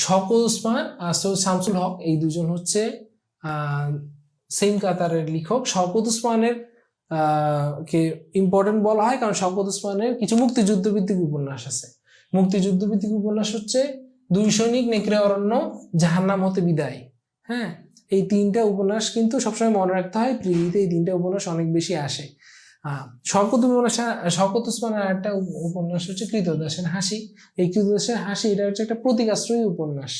শওকত ওসমান আর সৈয়দ শামসুল হক, এই দুজন হচ্ছে সেম কাতারের লেখক। শওকত ওসমানের কে ইম্পর্টেন্ট বলা হয় কারণ শওকত ওসমানের কিছু মুক্তিযুদ্ধ ভিত্তিক উপন্যাস আছে। মুক্তিযুদ্ধ ভিত্তিক উপন্যাস হচ্ছে দুই সৈনিক, নেকড়ে অরণ্য, জাহান্নাম হতে বিদায়। হ্যাঁ, এই তিনটা উপন্যাস কিন্তু সবসময় মনে রাখতে হয়, প্রিলিতে এই তিনটা উপন্যাস অনেক বেশি আসে। শওকত ওসমানের একটা উপন্যাস হচ্ছে কৃতদাসের হাসি। এই কৃতদাসের হাসি এটা হচ্ছে একটা প্রতীকাশ্রয়ী উপন্যাস।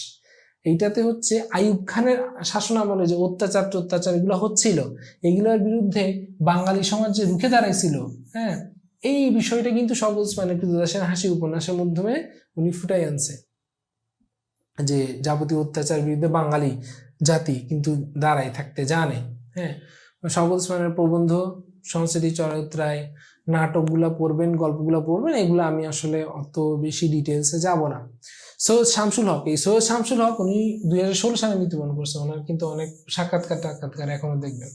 এইটাতে হচ্ছে আইয়ুব খানের শাসন আমলে যে অত্যাচার এগুলো হচ্ছিল, এগুলোর বিরুদ্ধে বাঙালি সমাজ যে রুখে দাঁড়াইছিল, হ্যাঁ, এই বিষয়টা কিন্তু শওকত ওসমানের কৃতদাসের হাসি উপন্যাসের মাধ্যমে উনি ফুটাই আনছে, যে যাবতীয় অত্যাচার বিরুদ্ধে বাঙালি জাতি কিন্তু দাঁড়াই থাকতে জানে। হ্যাঁ, শওকত ওসমানের প্রবন্ধ, সংস্কৃতি চরিত্রায়, নাটকগুলা পড়বেন, গল্পগুলা পড়বেন, এগুলো আমি আসলে অত বেশি ডিটেলসে যাব না। সৈয়দ শামসুল হক, এই সৈয়দ শামসুল হক উনি 2016 সালে মৃত্যুবরণ করছে। ওনার কিন্তু অনেক সাক্ষাৎকার এখনো দেখবেন।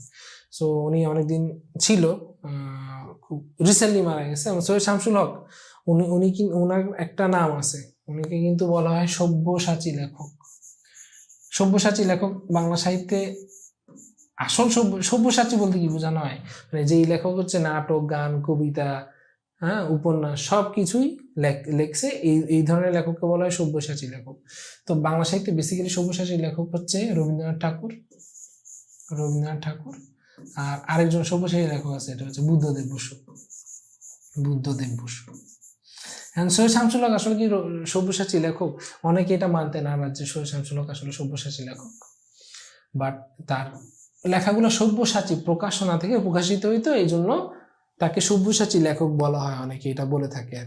সো উনি অনেকদিন ছিল, খুব রিসেন্টলি মারা গেছে। সৈয়দ শামসুল হক ওনার একটা নাম আছে, উনিকে কিন্তু বলা হয় সব্যসাচী লেখক। সব্যসাচী লেখক বাংলা সাহিত্যে আসল সব্যসাচী বলতে কি বোঝানো হয়, মানে যেই লেখক হচ্ছে নাটক, গান, কবিতা, হ্যাঁ, উপন্যাস সবকিছুই লেখছে, এই ধরনের লেখককে বলা হয় সব্যসাচী লেখক। তো বাংলা সাহিত্যে বেসিক্যালি সব্যসাচী লেখক হচ্ছে রবীন্দ্রনাথ ঠাকুর। আর আরেকজন সব্যসাচী লেখক আছে, এটা হচ্ছে বুদ্ধদেব বসু। সৈয়দ শামসুল হক আসলে কি সব্যসাচী লেখক? অনেকে এটা মানতে নারাজ যে সৈয়দ শামসুল হক আসলে সব্যসাচী লেখক, বাট তার লেখাগুলো সব্যসাচী প্রকাশনা থেকে প্রকাশিত হইতো, এই জন্য তাকে সব্যসাচী লেখক বলা হয়, অনেকে এটা বলে থাকে।